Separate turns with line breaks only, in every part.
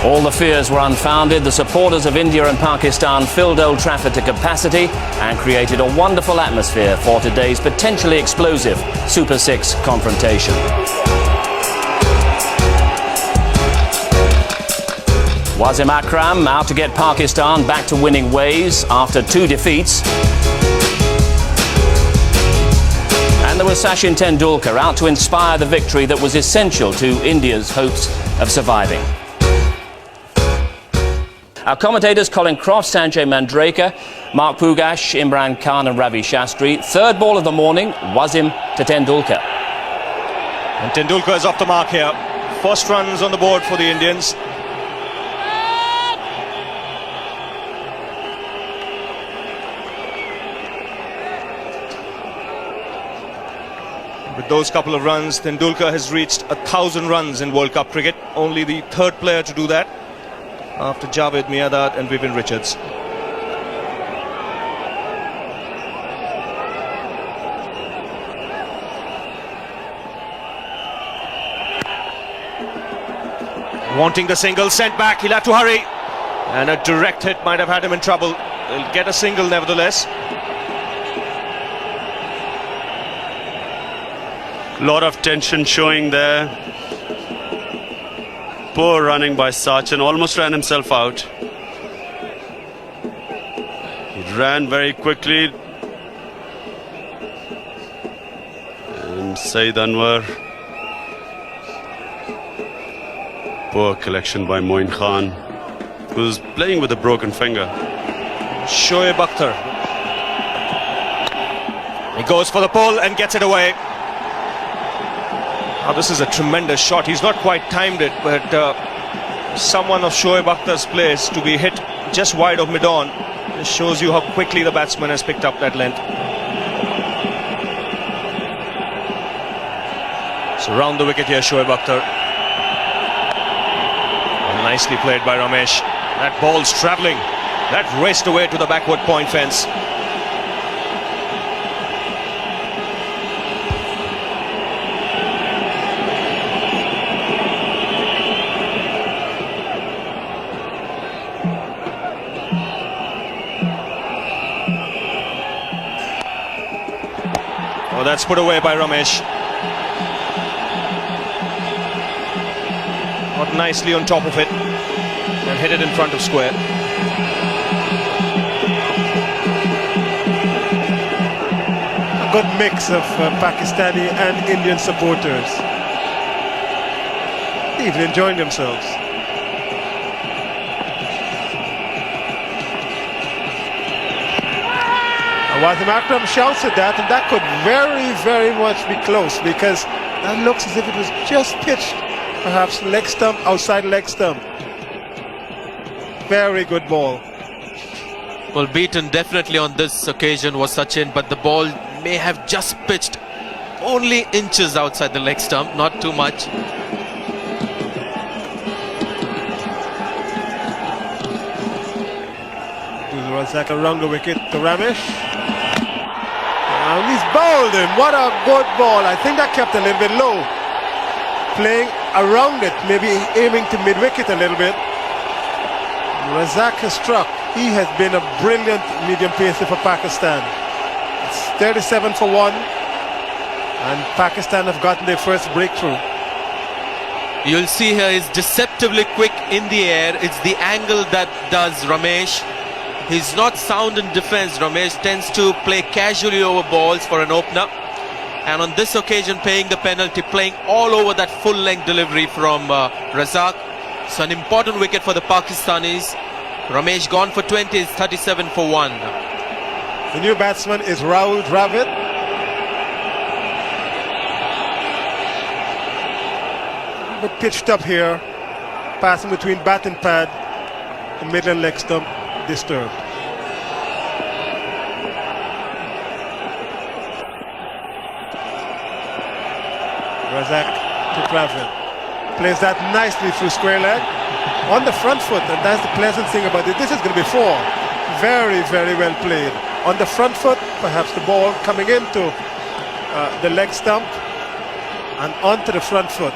All the fears were unfounded. The supporters of India and Pakistan filled Old Trafford to capacity and created a wonderful atmosphere for today's potentially explosive Super Six confrontation. Wasim Akram out to get Pakistan back to winning ways after 2 defeats. And there was Sachin Tendulkar out to inspire the victory that was essential to India's hopes of surviving. Our commentators Colin Croft, Sanjay Mandraker, Mark Pugash, Imran Khan and Ravi Shastri. Third ball of the morning, Wasim to Tendulkar.
And Tendulkar is off the mark here. First runs on the board for the Indians. With those couple of runs, Tendulkar has reached 1,000 runs in World Cup cricket. Only the third player to do that, after Javed Miandad and Vivian Richards. Wanting the single, sent back, he'll have to hurry. And a direct hit might have had him in trouble. He'll get a single nevertheless.
Lot of tension showing there. Poor running by Sachin, almost ran himself out. He ran very quickly. And Saeed Anwar. Poor collection by Moin Khan, who's playing with a broken finger.
Shoaib Akhtar. He goes for the pull and gets it away. Now this is a tremendous shot. He's not quite timed it, but someone of Shoaib Akhtar's place to be hit just wide of mid-on. This shows you how quickly the batsman has picked up that length. So round the wicket here, Shoaib Akhtar. And nicely played by Ramesh. That ball's travelling. That raced away to the backward point fence. Oh, that's put away by Ramesh. Got nicely on top of it and hit it in front of square.
A good mix of Pakistani and Indian supporters. Even enjoying themselves. Wasim Akram shouts at that, and that could very, very much be close, because that looks as if it was just pitched, perhaps leg stump, outside leg stump. Very good ball.
Well, beaten definitely on this occasion was Sachin, but the ball may have just pitched only inches outside the leg stump, not too much.
Razak around the wicket to Ramesh. And he's bowled him. What a good ball. I think that kept a little bit low. Playing around it, maybe aiming to mid-wicket a little bit. Razak has struck. He has been a brilliant medium pacer for Pakistan. It's 37 for 1. And Pakistan have gotten their first breakthrough.
You'll see here is deceptively quick in the air. It's the angle that does Ramesh. He's not sound in defense. Ramesh tends to play casually over balls for an opener. And on this occasion, paying the penalty, playing all over that full-length delivery from Razak. So an important wicket for the Pakistanis. Ramesh gone for 20, is 37 for 1.
The new batsman is Rahul Dravid. But pitched up here, passing between bat and pad, the middle and leg stump disturbed. Razak to Dravid. Plays that nicely through square leg on the front foot, and that's the pleasant thing about it. This is going to be 4. Very, very well played. On the front foot, perhaps the ball coming into the leg stump and onto the front foot.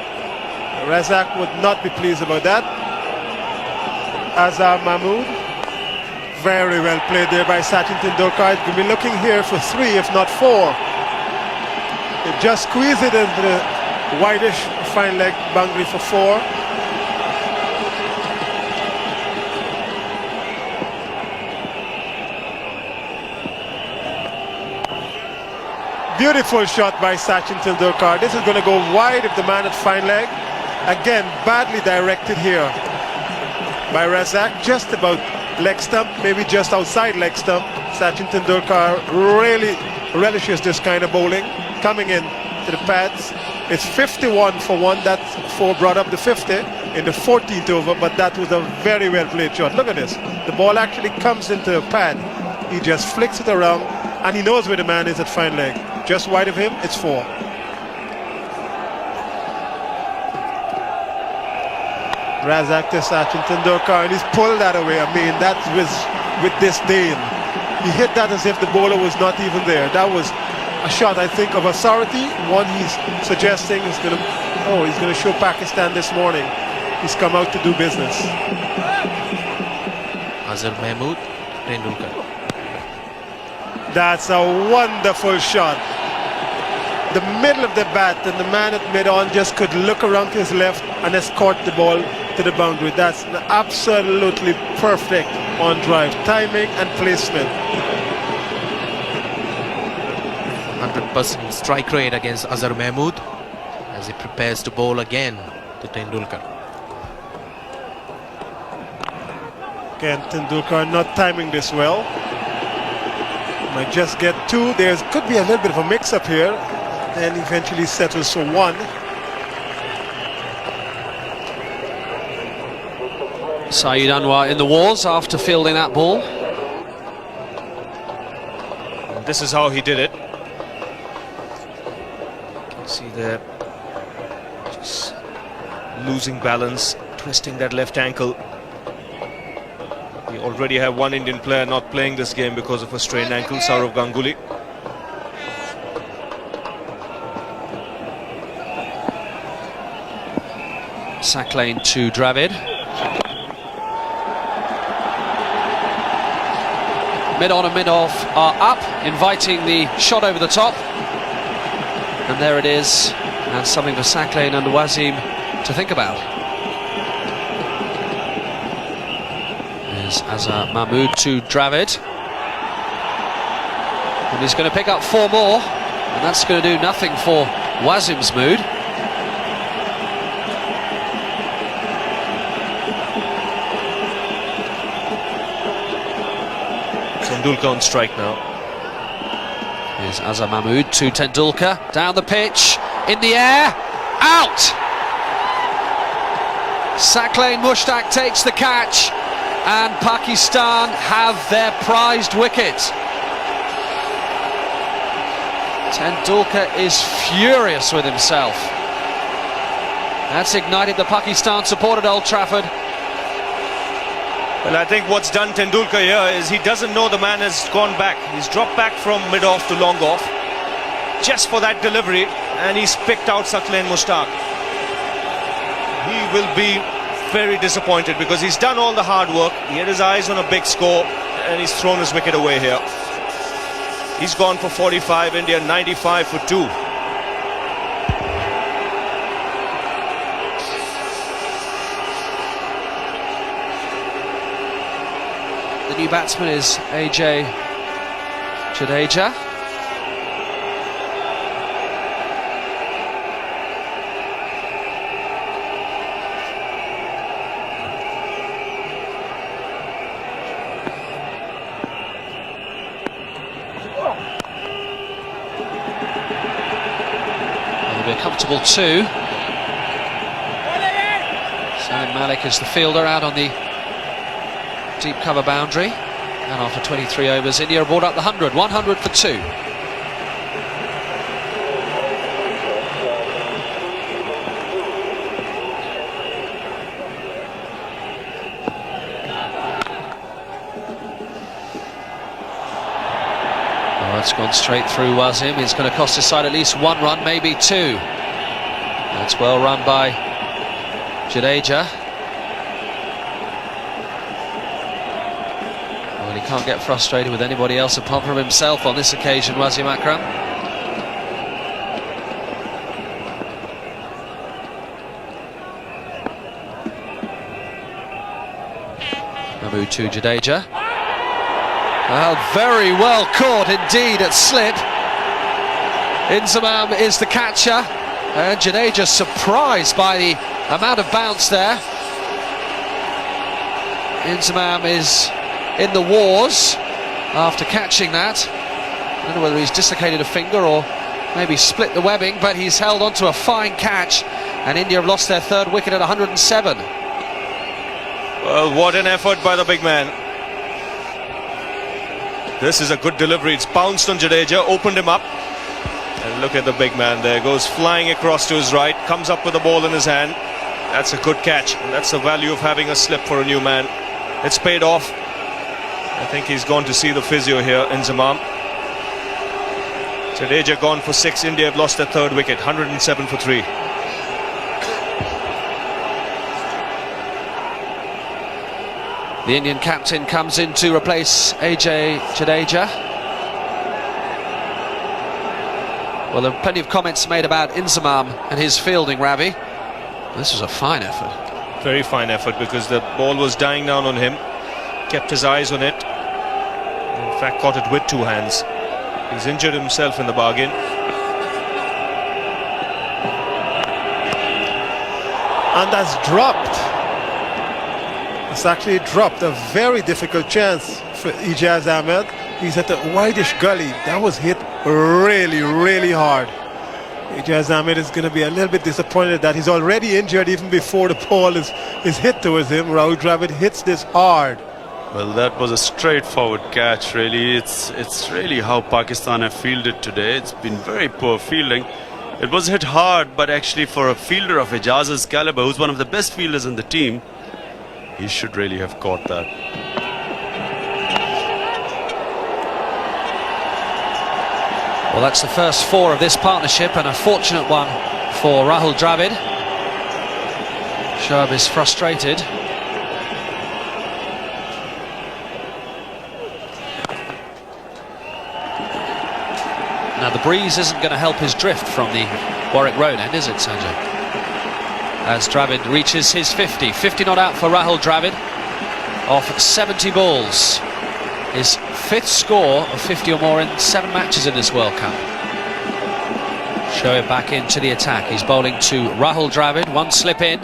Razak would not be pleased about that. Azhar Mahmood. Very well played there by Sachin Tendulkar. He'll be looking here for 3, if not 4. They just squeeze it into the whitish fine leg boundary for 4. Beautiful shot by Sachin Tendulkar. This is going to go wide if the man at fine leg. Again, badly directed here by Razak. Just about leg stump, maybe just outside leg stump. Sachin Tendulkar really relishes this kind of bowling. Coming in to the pads. It's 51 for 1. That 4 brought up the 50 in the 14th over, but that was a very well played shot. Look at this. The ball actually comes into a pad. He just flicks it around, and he knows where the man is at fine leg. Just wide of him, it's 4. Razak to Sachin Tendulkar, and he's pulled that away. I mean, that was with disdain. He hit that as if the bowler was not even there. That was a shot, I think, of authority. One he's suggesting is going to show Pakistan this morning. He's come out to do business.
Azhar Mahmood, Tendulkar.
That's a wonderful shot. The middle of the bat, and the man at mid-on just could look around to his left and escort the ball to the boundary. That's an absolutely perfect on drive. Timing and placement.
100% strike rate against Azhar Mahmood as he prepares to bowl again to Tendulkar.
Again, Tendulkar not timing this well. Might just get 2. There could be a little bit of a mix-up here. Then eventually settles for 1.
Saeed Anwar in the wars after fielding that ball.
This is how he did it. You can see there, just losing balance, twisting that left ankle. We already have one Indian player not playing this game because of a strained ankle, Sourav Ganguly.
Sack lane to Dravid. Mid-on and mid-off are up, inviting the shot over the top. And there it is. And something for Sack lane and Wasim to think about. There's Azhar Mahmood to Dravid. And he's going to pick up 4 more. And that's going to do nothing for Wasim's mood.
Tendulkar on strike now.
Here's Azhar Mahmood to Tendulkar, down the pitch, in the air, out! Saqlain Mushtaq takes the catch, and Pakistan have their prized wicket. Tendulkar is furious with himself. That's ignited the Pakistan support at Old Trafford.
Well, I think what's done Tendulkar here is he doesn't know the man has gone back. He's dropped back from mid-off to long-off just for that delivery, and he's picked out Saqlain Mushtaq. He will be very disappointed because he's done all the hard work. He had his eyes on a big score, and he's thrown his wicket away here. He's gone for 45, India 95 for 2.
The new batsman is AJ Jadeja. It'll be a comfortable 2. Salim Malik is the fielder out on the deep cover boundary, and after 23 overs India have brought up the 100 for 2. Oh, it's gone straight through Wasim. It's going to cost his side at least 1 run, maybe 2. That's well run by Jadeja. can't get frustrated with anybody else apart from himself on this occasion, Wasim Akram. To Jadeja. Well, very well caught indeed at slip. Inzamam is the catcher, and Jadeja surprised by the amount of bounce there. Inzamam is in the wars after catching that. I don't know whether he's dislocated a finger or maybe split the webbing, but he's held on to a fine catch, and India have lost their third wicket at 107.
Well, what an effort by the big man. This is a good delivery. It's bounced on Jadeja, opened him up. And look at the big man there. Goes flying across to his right, comes up with the ball in his hand. That's a good catch. And that's the value of having a slip for a new man. It's paid off. I think he's gone to see the physio here, Inzamam. Jadeja gone for 6. India have lost their third wicket, 107 for 3.
The Indian captain comes in to replace AJ Jadeja. Well, there are plenty of comments made about Inzamam and his fielding, Ravi. This was a fine effort.
Very fine effort, because the ball was dying down on him. Kept his eyes on it. In fact, caught it with 2 hands. He's injured himself in the bargain.
And that's dropped. It's actually dropped. A very difficult chance for Ijaz Ahmed. He's at the wideish gully. That was hit really, really hard. Ijaz Ahmed is going to be a little bit disappointed that he's already injured even before the ball is hit towards him. Rahul Dravid hits this hard.
Well, that was a straightforward catch, really. It's really how Pakistan have fielded today. It's been very poor fielding. It was hit hard, but actually for a fielder of Ijaz's caliber, who's one of the best fielders in the team, he should really have caught that.
Well, that's the first 4 of this partnership, and a fortunate one for Rahul Dravid. Shoaib is frustrated. Now the breeze isn't going to help his drift from the Warwick Road end, is it, Sanjay? As Dravid reaches his 50. 50 not out for Rahul Dravid off 70 balls. His 5th score of 50 or more in 7 matches in this World Cup. Shoaib back into the attack. He's bowling to Rahul Dravid. 1 slip in.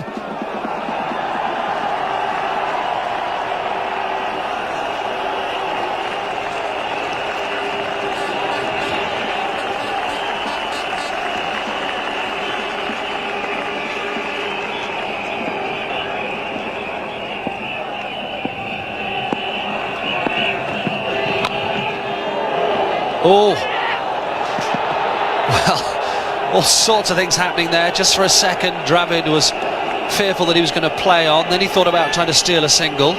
Oh, well, all sorts of things happening there. Just for a second, Dravid was fearful that he was going to play on. Then he thought about trying to steal a single.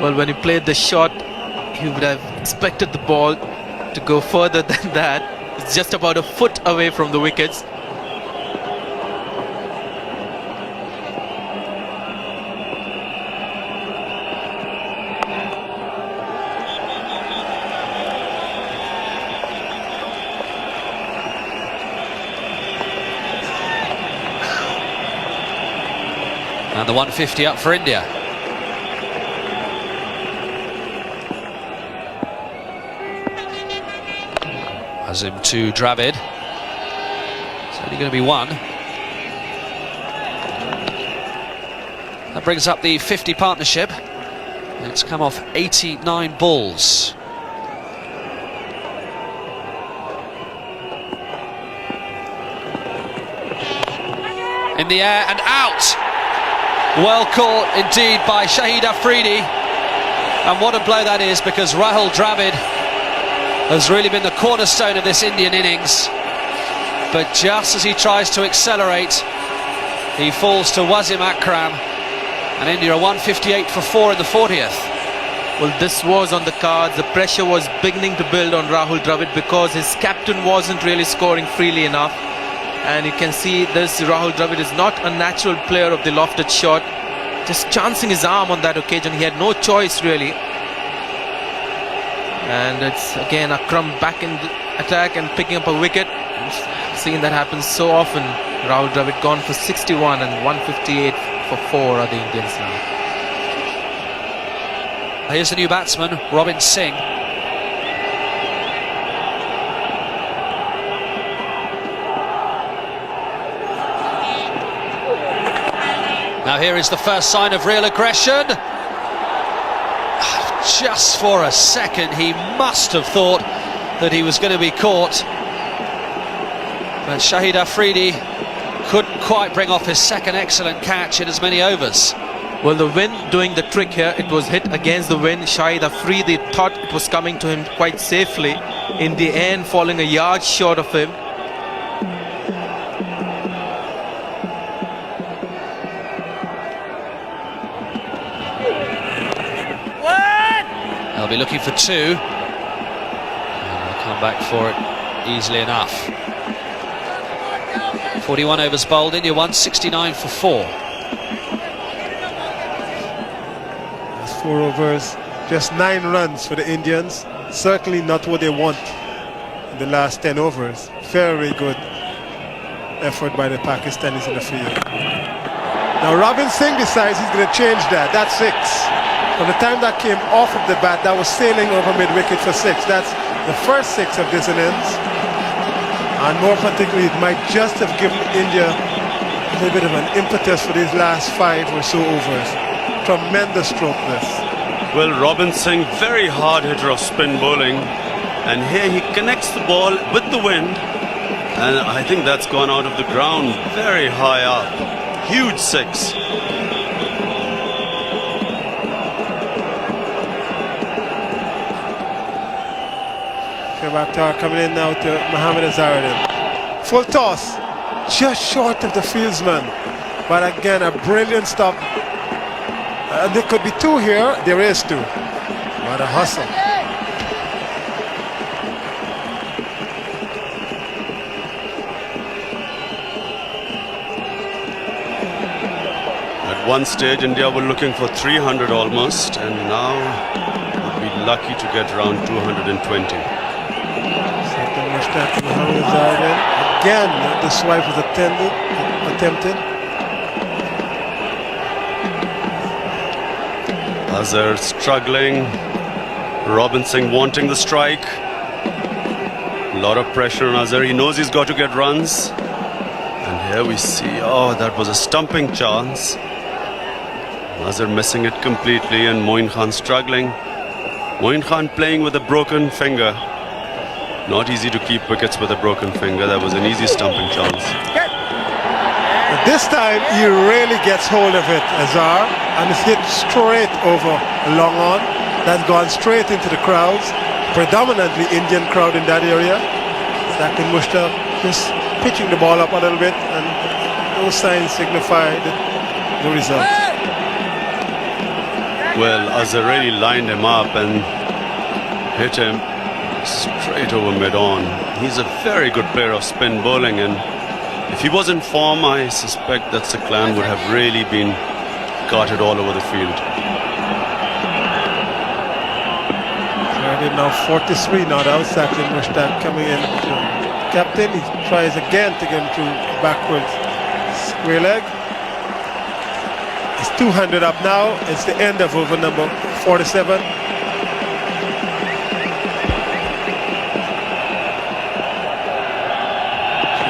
Well, when he played the shot, he would have expected the ball to go further than that. It's just about a foot away from the wickets.
And the 150 up for India. Azim to Dravid. It's only going to be 1. That brings up the 50 partnership. It's come off 89 balls. In the air and out. Well caught indeed by Shahid Afridi, and what a blow that is, because Rahul Dravid has really been the cornerstone of this Indian innings, but just as he tries to accelerate, he falls to Wasim Akram, and India are 158 for 4 in the 40th.
Well, this was on the cards. The pressure was beginning to build on Rahul Dravid because his captain wasn't really scoring freely enough. And you can see this, Rahul Dravid is not a natural player of the lofted shot. just chancing his arm on that occasion. He had no choice really. And it's again Akram back in the attack and picking up a wicket. We've seen that happen so often. Rahul Dravid gone for 61 and 158 for 4 are the Indians now.
Here's the new batsman, Robin Singh. Now here is the first sign of real aggression. Just for a second he must have thought that he was going to be caught. But Shahid Afridi couldn't quite bring off his second excellent catch in as many overs.
Well, the wind doing the trick here. It was hit against the wind. Shahid Afridi thought it was coming to him quite safely. In the end, falling a yard short of him.
They'll be looking for 2. And they'll come back for it easily enough. 41 overs bowled, India won 69 for 4.
That's 4 overs, just 9 runs for the Indians. Certainly not what they want in the last 10 overs. Very good effort by the Pakistanis in the field. Now Robin Singh decides he's going to change that. That's 6. From the time that came off of the bat, that was sailing over mid-wicket for 6. That's the first 6 of this innings. And more particularly, it might just have given India a little bit of an impetus for these last 5 or so overs. Tremendous stroke this.
Well, Robin Singh, very hard hitter of spin bowling. And here he connects the ball with the wind. And I think that's gone out of the ground very high up. Huge 6.
Bakhtar coming in now to Mohammad Azharuddin. Full toss, just short of the fieldsman. But again, a brilliant stop. There could be 2 here. There is 2. What a hustle.
At one stage, India were looking for 300 almost, and now would be lucky to get around 220.
Mohammad Azharuddin. Again, the swipe was attempted.
Azhar struggling. Robin Singh wanting the strike. A lot of pressure on Azhar. He knows he's got to get runs. And here we see, oh, that was a stumping chance. Azhar missing it completely and Moin Khan struggling. Moin Khan playing with a broken finger. Not easy to keep wickets with a broken finger. That was an easy stumping chance.
But this time he really gets hold of it, Azhar, and it's hit straight over long on. That's gone straight into the crowds, predominantly Indian crowd in that area. Zakir Mushtaq just pitching the ball up a little bit, and those signs signify the result.
Well, Azhar really lined him up and hit him straight over mid-on. He's a very good player of spin bowling, and if he was in form, I suspect that Siklan would have really been carted all over the field.
Now 43 not out. Zakir Mushtaq coming in. Captain, he tries again to get him through backwards. Square leg. It's 200 up now. It's the end of over number 47.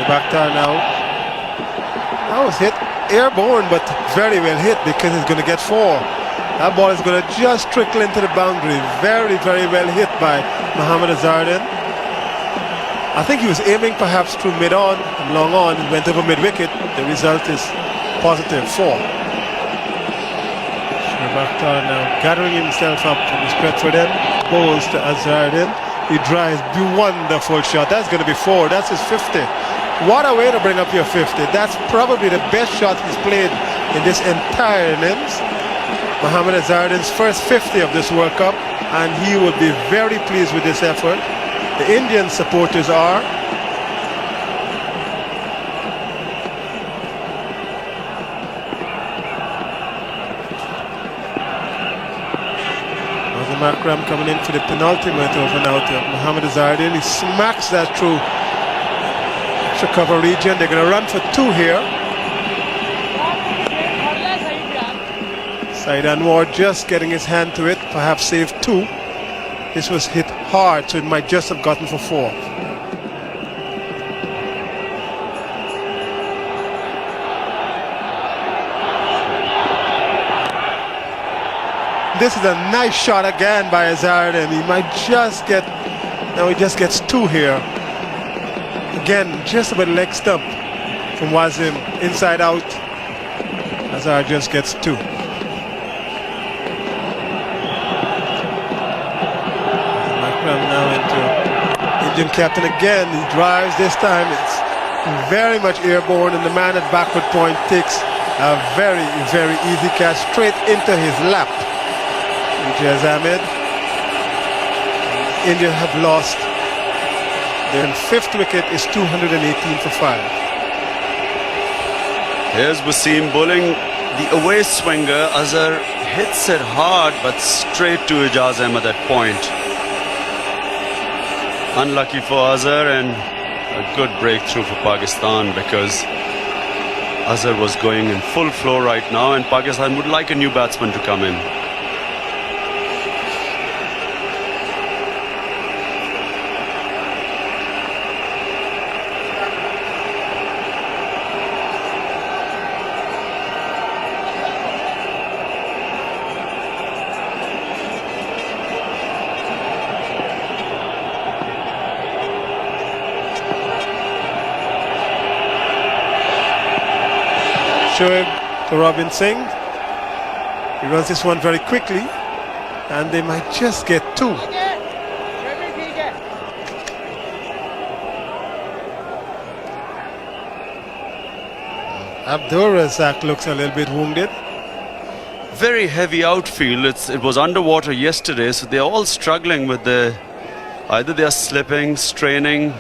Bakhtar now. That was hit airborne, but very well hit because it's going to get 4. That ball is going to just trickle into the boundary. Very, very well hit by Mohammad Azharuddin. I think he was aiming perhaps through mid-on and long on. He went over mid-wicket. The result is positive 4. Bakhtar now gathering himself up from the Stretford end. Bowls to Azharuddin. He drives. Wonderful shot. That's going to be 4. That's his 50. What a way to bring up your 50. That's probably the best shot he's played in this entire innings. Mohammad Azharuddin's first 50 of this World Cup, and he will be very pleased with this effort. The Indian supporters are. Wazim Akram coming in for the penultimate over now to Mohamed Azharuddin. He smacks that through extra cover region. They're going to run for 2 here. Saeed Anwar just getting his hand to it, perhaps save 2. This was hit hard, so it might just have gotten for 4. This is a nice shot again by Azharuddin. He might just get, now he just gets 2 here. Again, just about leg stump from Wazim, inside out. Azhar just gets 2. Akram now into Indian captain again. He drives this time. It's very much airborne, and the man at backward point takes a very, very easy catch straight into his lap. Ijaz Ahmed. India have lost. Their 5th wicket is 218 for 5.
Here's Wasim bowling the away swinger. Azhar hits it hard but straight to Ijaz Ahmed at point. Unlucky for Azhar, and a good breakthrough for Pakistan, because Azhar was going in full flow right now and Pakistan would like a new batsman to come in.
Shoaib to Robin Singh. He runs this one very quickly, and they might just get 2. Abdur Razak looks a little bit wounded.
Very heavy outfield. It was underwater yesterday, so they're all struggling with either they are slipping, straining.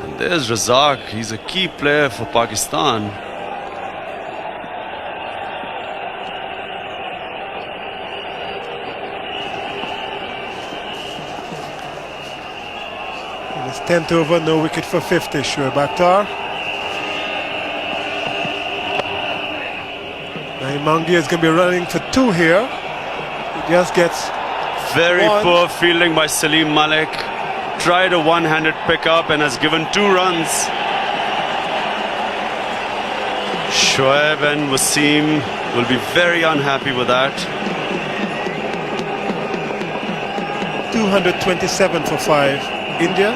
And there's Razak. He's a key player for Pakistan.
It's 10th over, no wicket for 50. Shoaib Akhtar. Mangi is going to be running for 2 here. He just gets
very
1.
poor fielding by Salim Malik. Tried a one-handed pickup and has given 2 runs. Shoaib and Wasim will be very unhappy with that.
227 for 5. India.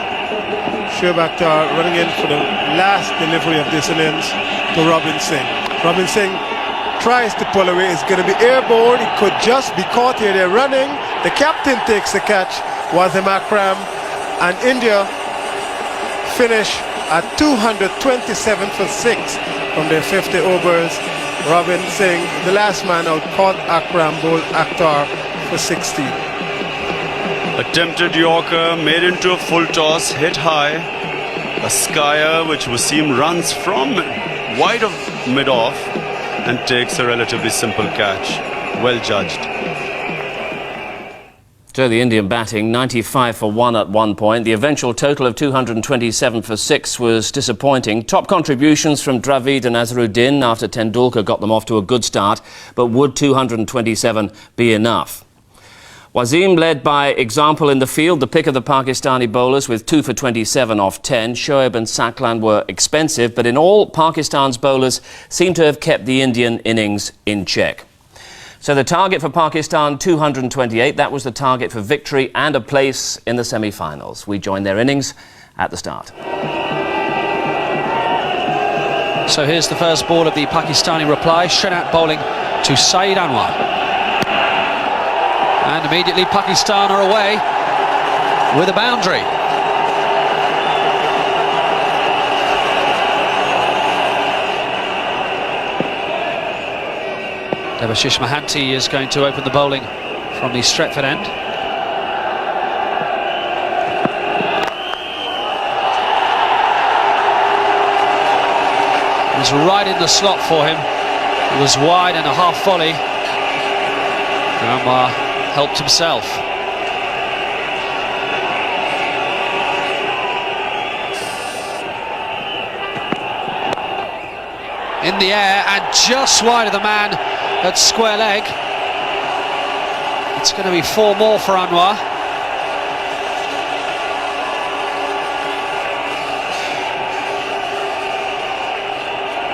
Shoaib Akhtar running in for the last delivery of this innings to Robin Singh. Robin Singh tries to pull away. It's going to be airborne. It could just be caught here. They're running. The captain takes the catch. Wazim Akram, and India finish at 227 for 6 from their 50 overs. Robin Singh, the last man out, caught Akram, bowled Akhtar for 16.
Attempted Yorker, made into a full toss, hit high. A skyer which Wasim runs from wide of mid-off and takes a relatively simple catch. Well judged.
So the Indian batting, 95 for 1 at one point. The eventual total of 227 for 6 was disappointing. Top contributions from Dravid and Azharuddin after Tendulkar got them off to a good start. But would 227 be enough? Wazim led by example in the field, the pick of the Pakistani bowlers with 2 for 27 off 10. Shoaib and Saklan were expensive, but in all, Pakistan's bowlers seem to have kept the Indian innings in check. So the target for Pakistan, 228. That was the target for victory and a place in the semi-finals. We joined their innings at the start.
So here's the first ball of the Pakistani reply. Shenat bowling to Saeed Anwar. And immediately Pakistan are away with a boundary. Debashish Mohanty is going to open the bowling from the Stretford end. It was right in the slot for him. It was wide and a half volley. Anwar helped himself. In the air and just wide of the man at square leg. It's going to be 4 more for Anwar.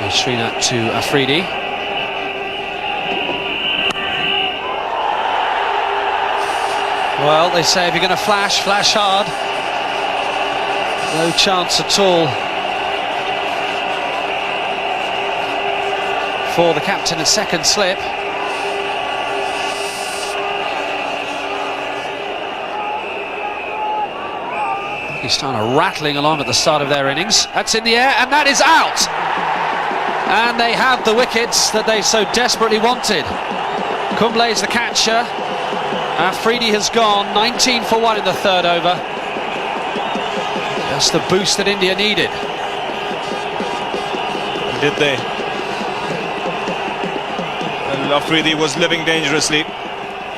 Srinath to Afridi. Well, they say if you're going to flash, flash hard. No chance at all for the captain at second slip. Pakistan are rattling along at the start of their innings. That's in the air and that is out. And they have the wickets that they so desperately wanted. Kumble's the catcher. Afridi has gone 19 for 1 in the third over. Just the boost that India needed.
Did they? Well, Afridi was living dangerously.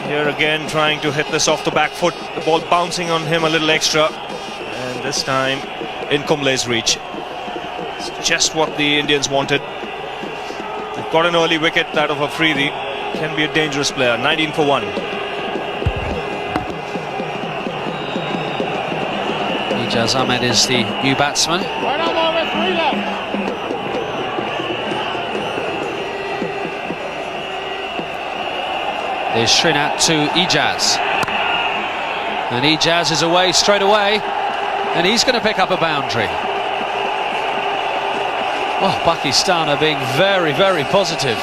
Here again trying to hit this off the back foot. The ball bouncing on him a little extra. And this time in Kumble's reach. It's just what the Indians wanted. They've got an early wicket, that of Afridi. Can be a dangerous player. 19 for 1.
Ijaz Ahmed is the new batsman. There's Srinath to Ijaz. And Ijaz is away straight away. And he's going to pick up a boundary. Oh, Pakistan are being very, very positive.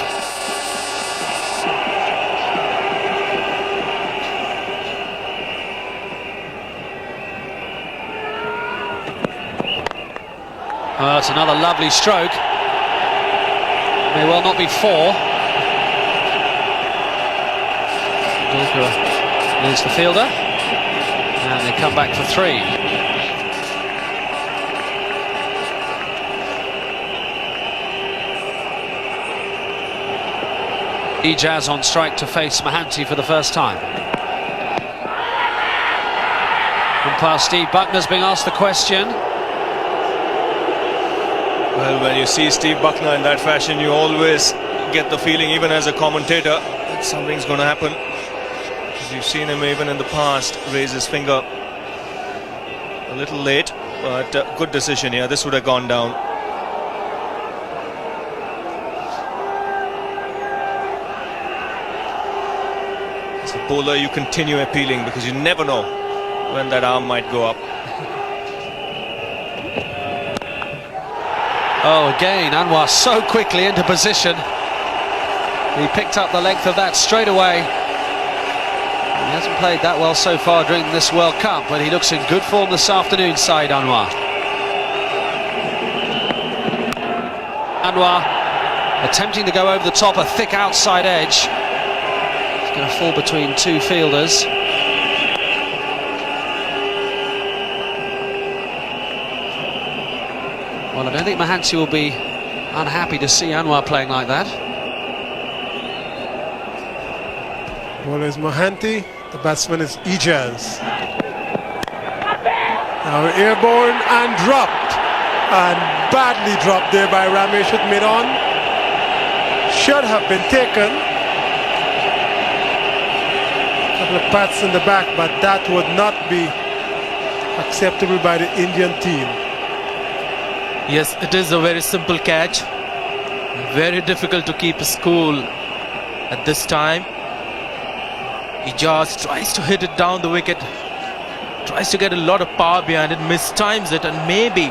Oh, it's another lovely stroke. May well not be 4. Dulka leads the fielder. And they come back for 3. Ijaz on strike to face Mohanty for the first time. Umpire Steve Buckner's being asked the question.
Well, when you see Steve Buckner in that fashion, you always get the feeling, even as a commentator, that something's going to happen. Because you've seen him even in the past raise his finger a little late, but good decision here. This would have gone down. As a bowler, you continue appealing because you never know when that arm might go up.
Oh, again, Anwar so quickly into position. He picked up the length of that straight away. He hasn't played that well so far during this World Cup, but he looks in good form this afternoon, Saeed Anwar. Anwar attempting to go over the top, a thick outside edge. He's going to fall between 2 fielders. Well, I don't think Mohanty will be unhappy to see Anwar playing like that.
Well, is Mohanty, the batsman is Ijaz. Now airborne and dropped, and badly dropped there by Ramesh at mid-on. Should have been taken. A couple of pats in the back, but that would not be acceptable by the Indian team.
Yes, it is a very simple catch. Very difficult to keep his cool at this time. Ijaz tries to hit it down the wicket. Tries to get a lot of power behind it, mistimes it, and maybe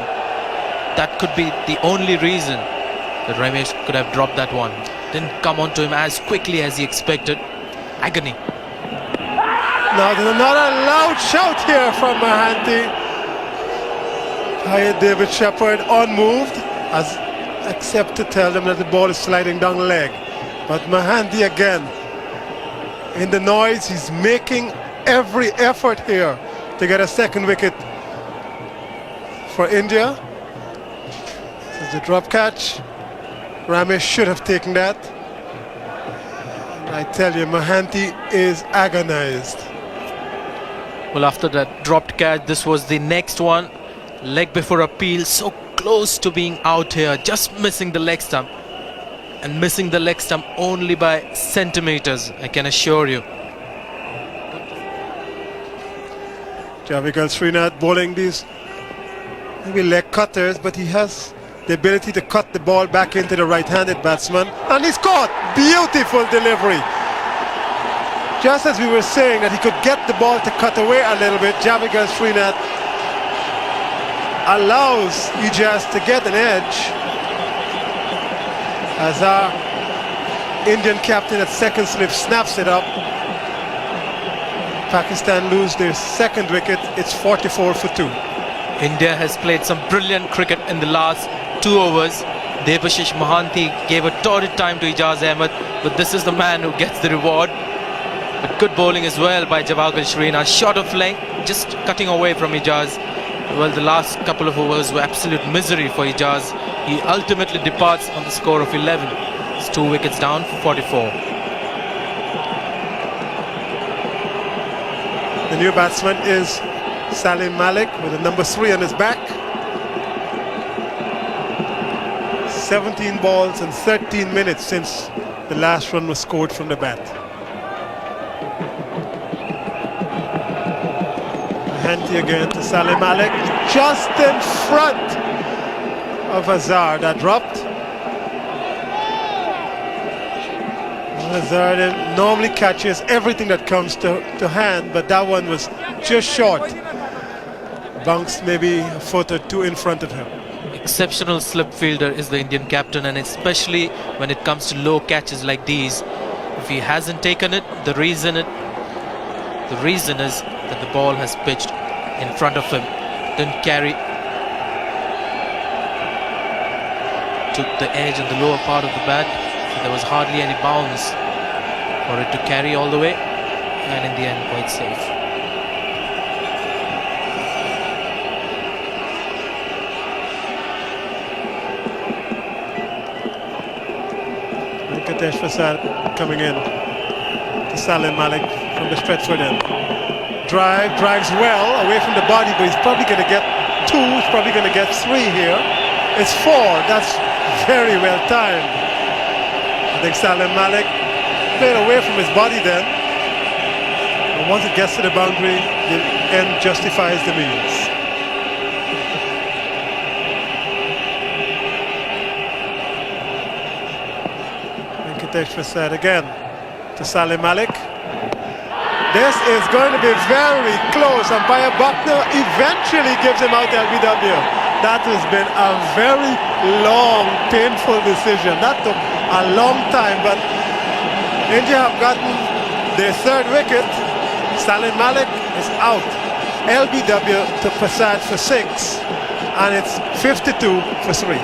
that could be the only reason that Ramesh could have dropped that one. Didn't come onto him as quickly as he expected. Agony.
Now there's another loud shout here from Mohanty. Hired David Shepherd unmoved, as except to tell them that the ball is sliding down the leg. But Mohanty again, in the noise, he's making every effort here to get a second wicket for India. This is the drop catch. Ramesh should have taken that. I tell you, Mohanty is agonized.
Well, after that dropped catch, this was the next one. Leg before appeal, so close to being out here, just missing the leg stump. And missing the leg stump only by centimeters, I can assure you.
Javigal Srinath bowling these maybe leg cutters, but he has the ability to cut the ball back into the right-handed batsman. And he's caught! Beautiful delivery. Just as we were saying that he could get the ball to cut away a little bit, Javigal Srinath allows Ijaz to get an edge as our Indian captain at second slip snaps it up. Pakistan lose their second wicket. It's 44 for 2.
India has played some brilliant cricket in the last 2 overs. Debashish Mohanty gave a torrid time to Ijaz Ahmed, but this is the man who gets the reward. But good bowling as well by Jawagal Srinath. Short of length, just cutting away from Ijaz. Well, the last couple of overs were absolute misery for Ijaz. He ultimately departs on the score of 11. It's 2 wickets down for 44.
The new batsman is Salim Malik with a number 3 on his back. 17 balls and 13 minutes since the last run was scored from the bat. Mohanty again to Salim Malik, just in front of Azhar. That dropped. Azhar normally catches everything that comes to hand, but that one was just short. Bounced maybe a foot or 2 in front of him.
Exceptional slip fielder is the Indian captain, and especially when it comes to low catches like these. If he hasn't taken it, the reason is that the ball has pitched in front of him. Didn't carry to the edge and the lower part of the bat, so there was hardly any bounce for it to carry all the way, and in the end quite safe.
Venkatesh Prasad coming in to Salim Malik from the Stretford end. Drives well away from the body, but he's probably going to get 2, he's probably going to get 3 here. It's 4, that's very well timed. I think Salim Malik played away from his body then. And once it gets to the boundary, the end justifies the means. Venkatesh Prasad again to Salim Malik. This is going to be very close. Umpire Buckner eventually gives him out LBW. That has been a very long, painful decision. That took a long time, but India have gotten their 3rd wicket. Salim Malik is out. LBW to Prasad for 6, and it's 52 for 3.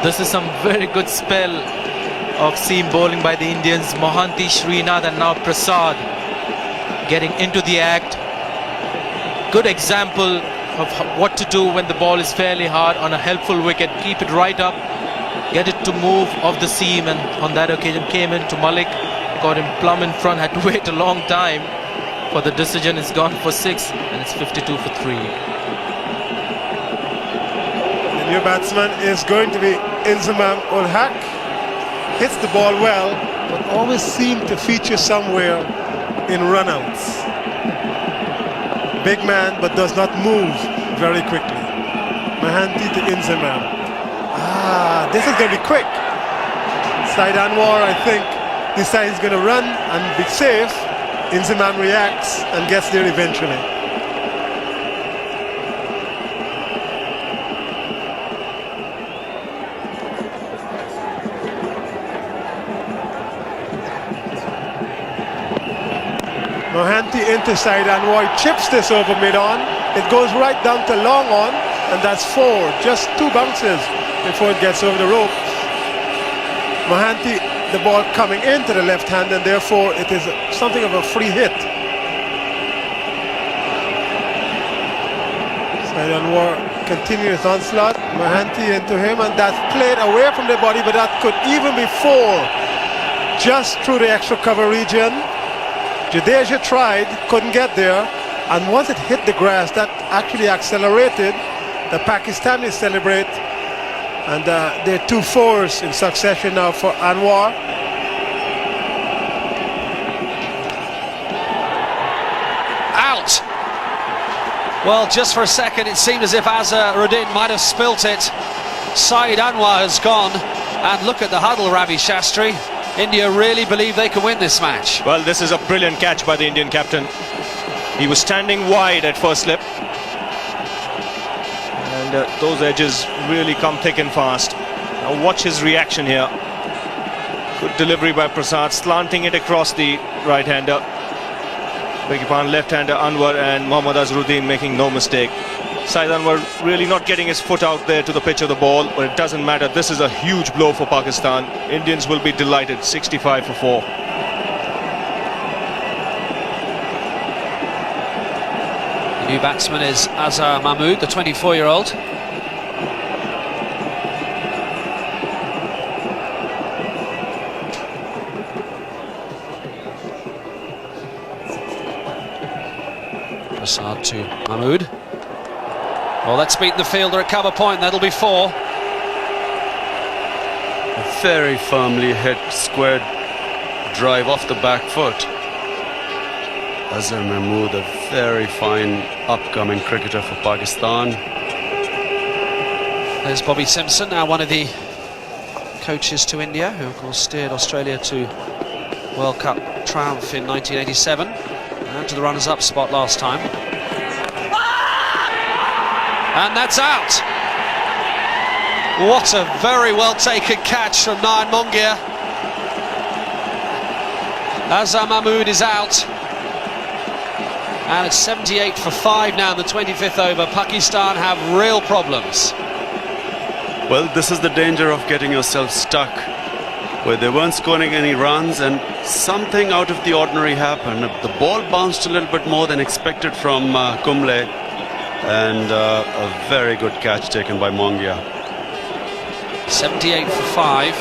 This is some very good spell of seam bowling by the Indians. Mohanty, Srinath and now Prasad getting into the act. Good example of what to do when the ball is fairly hard on a helpful wicket. Keep it right up, get it to move off the seam, and on that occasion came into Malik, got him plumb in front, had to wait a long time for the decision. It's gone for 6 and it's 52 for 3.
The new batsman is going to be Inzamam ul Haq. Hits the ball well, but always seems to feature somewhere in runouts. Big man, but does not move very quickly. Mohanty to Inzamam. This is going to be quick. Said Anwar, I think, decides he's going to run and be safe. Inzamam reacts and gets there eventually. Mohanty into Said Anwar, chips this over mid-on. It goes right down to long on, and that's 4. Just 2 bounces before it gets over the rope. Mohanty, the ball coming into the left hand, and therefore it is something of a free hit. Said Anwar continues onslaught. Mohanty into him, and that's played away from the body, but that could even be 4. just through the extra cover region. Jadeja tried, couldn't get there, and once it hit the grass, that actually accelerated the Pakistanis celebrate, and they're 2 fours in succession now for Anwar.
Out. Well, just for a second it seemed as if Azharuddin might have spilt it. Saeed Anwar has gone, and look at the huddle, Ravi Shastri. India really believe they can win this match.
Well, this is a brilliant catch by the Indian captain. He was standing wide at first slip, and those edges really come thick and fast. Now watch his reaction here. Good delivery by Prasad, slanting it across the right-hander. Beg your pardon, left-hander Anwar, and Mohammad Azharuddin making no mistake. Saeed Anwar really not getting his foot out there to the pitch of the ball, but it doesn't matter. This is a huge blow for Pakistan. Indians will be delighted. 65 for 4.
The new batsman is Azhar Mahmood, the 24-year-old. Prasad to Mahmood. Well, let's beat the fielder at cover point. That'll be 4.
A very firmly hit square drive off the back foot. Azhar Mahmood, a very fine upcoming cricketer for Pakistan.
There's Bobby Simpson, now one of the coaches to India, who of course steered Australia to World Cup triumph in 1987 and to the runners-up spot last time. And that's out. What a very well taken catch from Nayan Mongia. Azhar Mahmood is out. And it's 78 for 5 now in the 25th over. Pakistan have real problems.
Well, this is the danger of getting yourself stuck, where they weren't scoring any runs and something out of the ordinary happened. The ball bounced a little bit more than expected from Kumble, and a very good catch taken by Mongia.
78 for 5.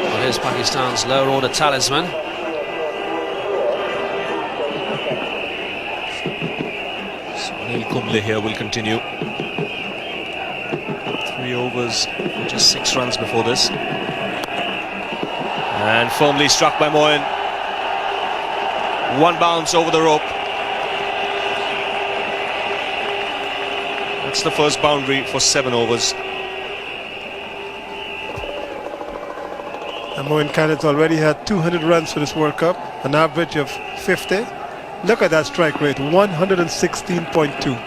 Well, here's Pakistan's lower order talisman.
So Anil Kumble here will continue. 3 overs, just 6 runs before this. And firmly struck by Moin. 1 bounce over the rope. That's the first boundary for 7 overs.
And Moin Khan has already had 200 runs for this World Cup, an average of 50. Look at that strike rate, 116.2.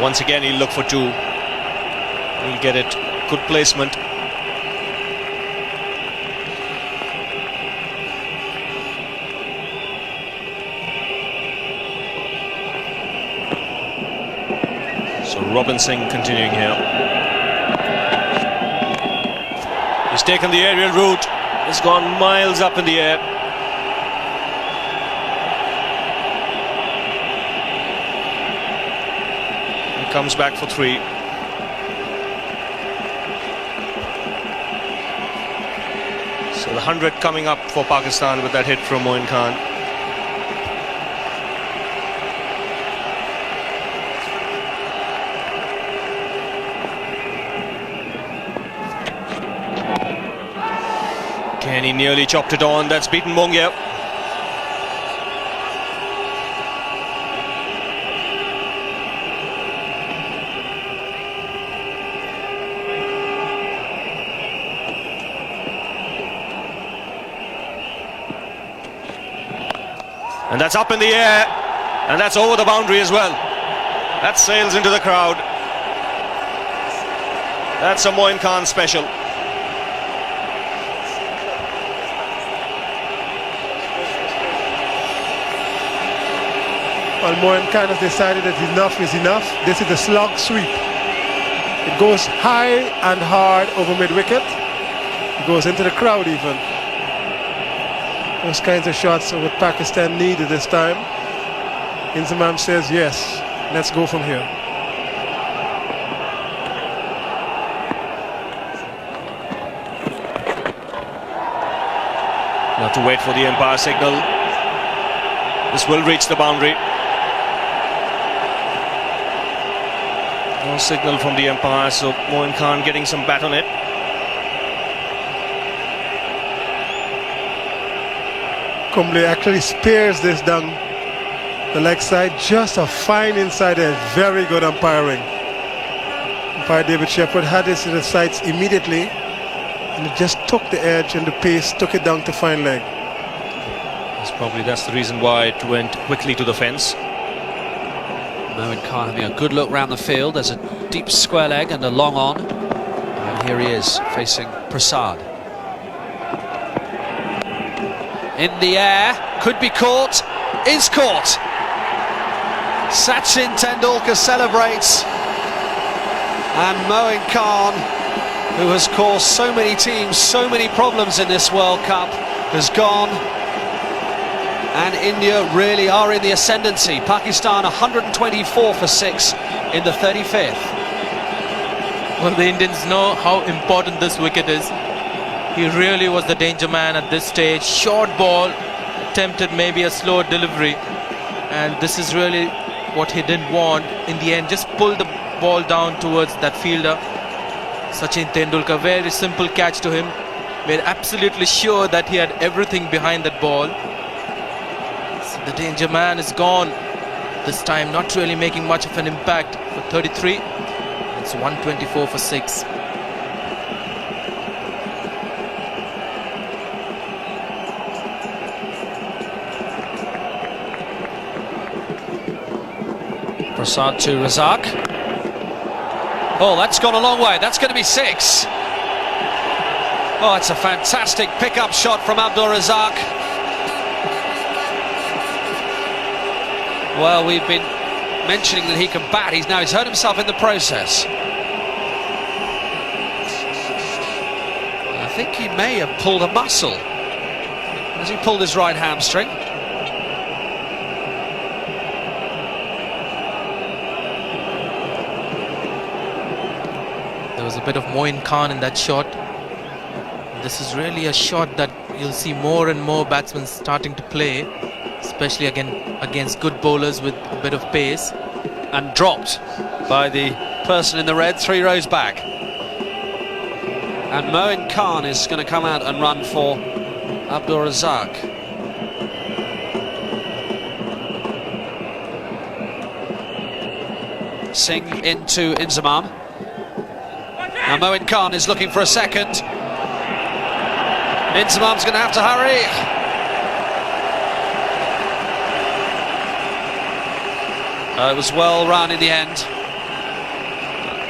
Once again, he'll look for 2. He'll get it. Good placement. So Robinson continuing here. He's taken the aerial route. It's gone miles up in the air. He comes back for 3. So the 100 coming up for Pakistan with that hit from Moin Khan. He nearly chopped it on. That's beaten Mongia. And that's up in the air, and that's over the boundary as well. That sails into the crowd. That's a Moin Khan special.
Well, Moin Khan has decided that enough is enough. This is a slog sweep. It goes high and hard over mid-wicket. It goes into the crowd even. Those kinds of shots are what Pakistan needed this time. Inzamam says, yes, let's go from here.
We'll have to wait for the umpire signal. This will reach the boundary. No signal from the umpire, so Moin Khan getting some bat on it.
Kumble actually spears this down the leg side. Just a fine inside edge. Very good umpiring. Umpire David Shepherd had this in the sights immediately, and it just took the edge and the pace, took it down to fine leg.
That's the reason why it went quickly to the fence.
Moin Khan having a good look round the field. There's a deep square leg and a long on. And here he is facing Prasad. In the air, could be caught, is caught. Sachin Tendulkar celebrates. And Moin Khan, who has caused so many teams so many problems in this World Cup, has gone. And India really are in the ascendancy. Pakistan 124 for 6 in the 35th.
Well, the Indians know how important this wicket is. He really was the danger man at this stage. Short ball, attempted maybe a slow delivery. And this is really what he didn't want. In the end, just pulled the ball down towards that fielder. Sachin Tendulkar, very simple catch to him. We're absolutely sure that he had everything behind that ball. The danger man is gone. This time not really making much of an impact for 33. It's 124 for 6.
Prasad to Razak. Oh, that's gone a long way. That's going to be 6. Oh, it's a fantastic pick-up shot from Abdul Razak. Well, we've been mentioning that he can bat. He's hurt himself in the process. I think he may have pulled a muscle. Has he pulled his right hamstring?
There was a bit of Moin Khan in that shot. This is really a shot that you'll see more and more batsmen starting to play, especially against good bowlers with a bit of pace.
And dropped by the person in the red 3 rows back. And Moin Khan is going to come out and run for Abdul Razak. Singh into Inzamam. Now Moin Khan is looking for a second. Inzamam's going to have to hurry. It was well run in the end.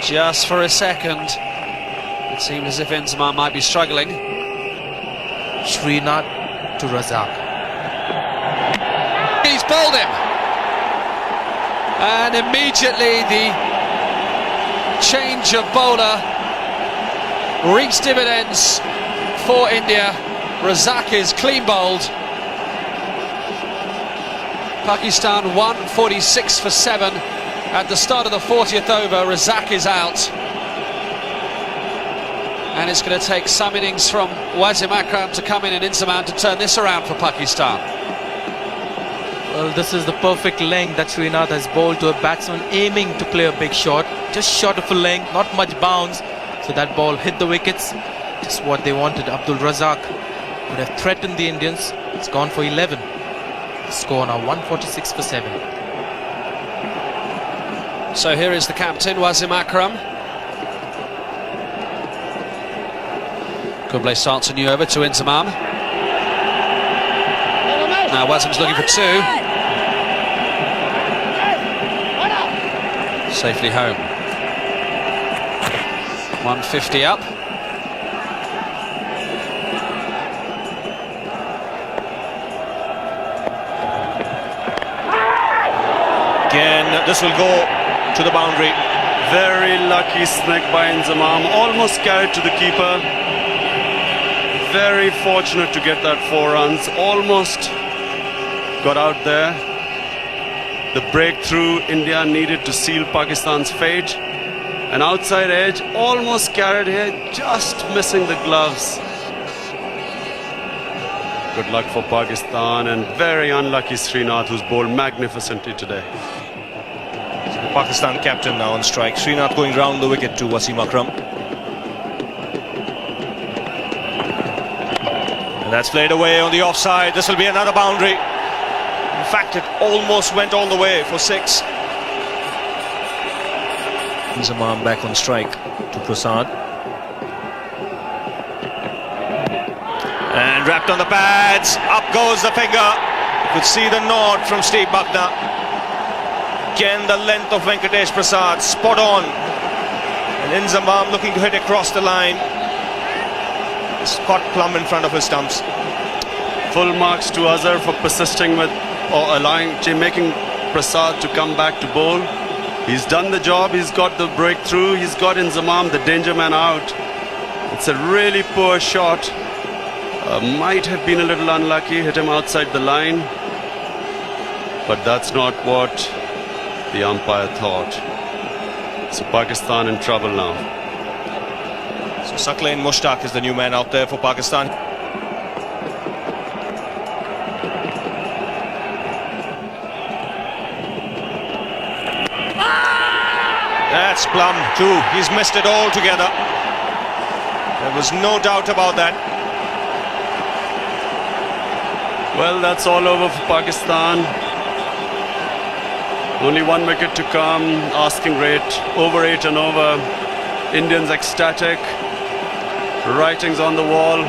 Just for a second, it seemed as if Inzamam might be struggling.
Srinath to Razak.
He's bowled him. And immediately the change of bowler reaps dividends for India. Razak is clean bowled. Pakistan 146 for 7 at the start of the 40th over. Razak is out, and it's going to take some innings from Wasim Akram to come in and Inzamam to turn this around for Pakistan.
Well, this is the perfect length that Srinath has bowled to a batsman aiming to play a big shot. Just short of a length, not much bounce, so that ball hit the wickets. Just what they wanted. Abdul Razak would have threatened the Indians. It's gone for 11. Score now 146 for 7.
So here is the captain, Wasim Akram. Kumble starts a new over to Inzamam. Now Wasim's looking for 2. Safely home. 150 up.
Again, this will go to the boundary.
Very lucky snag by Inzamam, almost carried to the keeper. Very fortunate to get that 4 runs, almost got out there. The breakthrough India needed to seal Pakistan's fate. An outside edge, almost carried here, just missing the gloves. Good luck for Pakistan, and very unlucky Srinath, who's bowled magnificently today.
The Pakistan captain now on strike. Srinath going round the wicket to Wasim Akram. And that's played away on the offside. This will be another boundary. In fact, it almost went all the way for 6. Zaman back on strike to Prasad. And wrapped on the pads. Up goes the finger. You could see the nod from Steve Buckner. Again, the length of Venkatesh Prasad, spot on. And Inzamam looking to hit across the line. It's caught plumb in front of his stumps.
Full marks to Azhar for persisting with or making Prasad to come back to bowl. He's done the job, he's got the breakthrough, he's got Inzamam, the danger man, out. It's a really poor shot. Might have been a little unlucky, hit him outside the line. But that's not what the umpire thought. So Pakistan in trouble now.
So Saqlain Mushtaq is the new man out there for Pakistan. That's plumb too. He's missed it all together. There was no doubt about that.
Well, that's all over for Pakistan. Only 1 wicket to come. Asking rate over 8 and over. Indians ecstatic. Writings on the wall.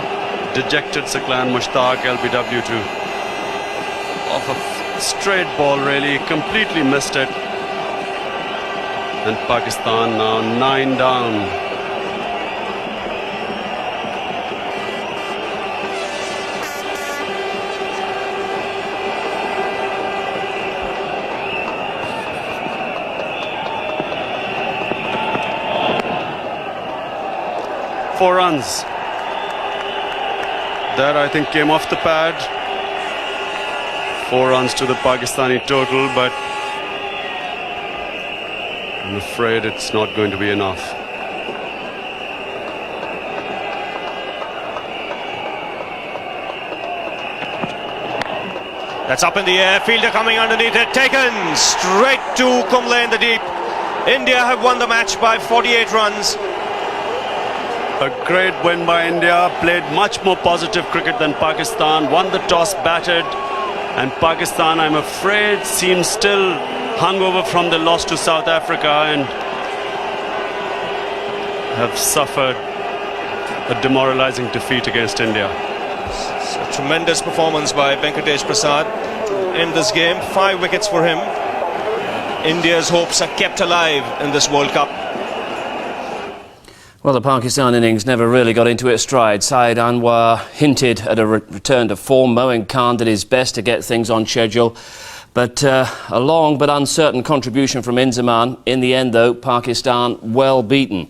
Dejected Saqlain Mushtaq, LBW to off a straight ball, really. Completely missed it. And Pakistan now 9 down. Four runs. That I think came off the pad. 4 runs to the Pakistani total, but I'm afraid it's not going to be enough.
That's up in the air. Fielder coming underneath it. Taken straight to Kumble in the deep. India have won the match by 48 runs.
A great win by India, played much more positive cricket than Pakistan, won the toss, batted, and Pakistan, I'm afraid, seems still hungover from the loss to South Africa and have suffered a demoralizing defeat against India.
It's a tremendous performance by Venkatesh Prasad in this game. 5 wickets for him. India's hopes are kept alive in this World Cup.
Well, the Pakistan innings never really got into its stride. Syed Anwar hinted at a return to form. Moin Khan did his best to get things on schedule. But a long but uncertain contribution from Inzamam. In the end, though, Pakistan well beaten.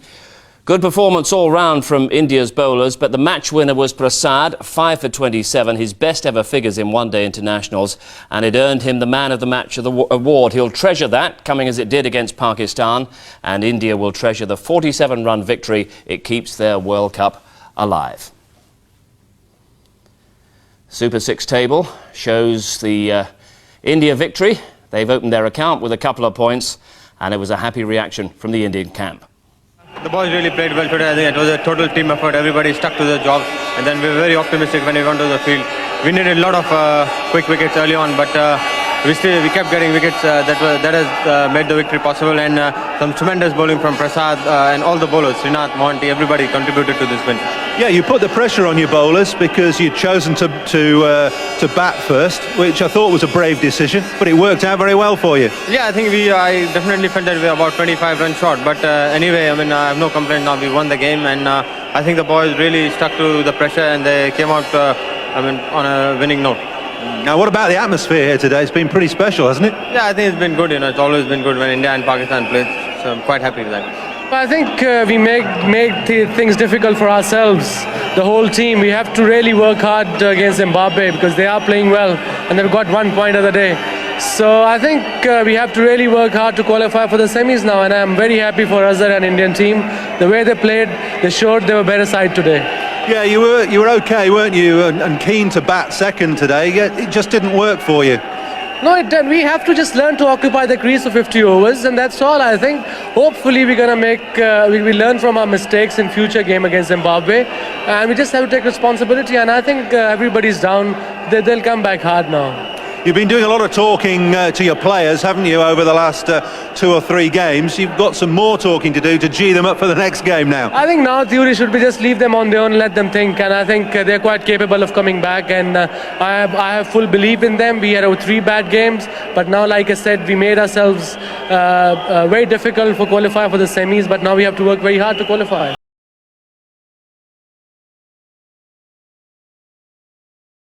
Good performance all round from India's bowlers, but the match winner was Prasad, 5 for 27, his best ever figures in one-day internationals, and it earned him the Man of the Match award. He'll treasure that, coming as it did against Pakistan, and India will treasure the 47-run victory. It keeps their World Cup alive. Super 6 table shows the India victory. They've opened their account with a couple of points, and it was a happy reaction from the Indian camp.
The boys really played well today. I think it was a total team effort. Everybody stuck to the job, and then we were very optimistic when we went to the field. We needed a lot of quick wickets early on, but we kept getting wickets. That has made the victory possible, and some tremendous bowling from Prasad and all the bowlers, Srinath, Mohanty, everybody contributed to this win.
Yeah, you put the pressure on your bowlers because you'd chosen to bat first, which I thought was a brave decision, but it worked out very well for you.
Yeah, I think I definitely felt that we were about 25 runs short, but anyway, I mean, I have no complaint now. We won the game, and I think the boys really stuck to the pressure, and they came out, on a winning note.
Now, what about the atmosphere here today? It's been pretty special, hasn't it?
Yeah, I think it's been good. It's always been good when India and Pakistan play, so I'm quite happy with that.
I think we make things difficult for ourselves, the whole team. We have to really work hard against Zimbabwe because they are playing well and they've got 1 point of the day. So I think we have to really work hard to qualify for the semis now, and I'm very happy for Azhar and Indian team. The way they played, they showed they were better side today.
Yeah, you were okay, weren't you? And keen to bat second today. Yeah, it just didn't work for you.
No, it didn't. We have to just learn to occupy the crease for 50 overs, and that's all. I think hopefully we're going to make, we learn from our mistakes in future game against Zimbabwe, and we just have to take responsibility, and I think everybody's down. They'll come back hard now.
You've been doing a lot of talking to your players, haven't you, over the last 2 or 3 games? You've got some more talking to do to gee them up for the next game now.
I think now theory should be just leave them on their own, let them think, and I think they're quite capable of coming back, and I have full belief in them. We had our 3 bad games, but now, like I said, we made ourselves very difficult for qualify for the semis, but now we have to work very hard to qualify.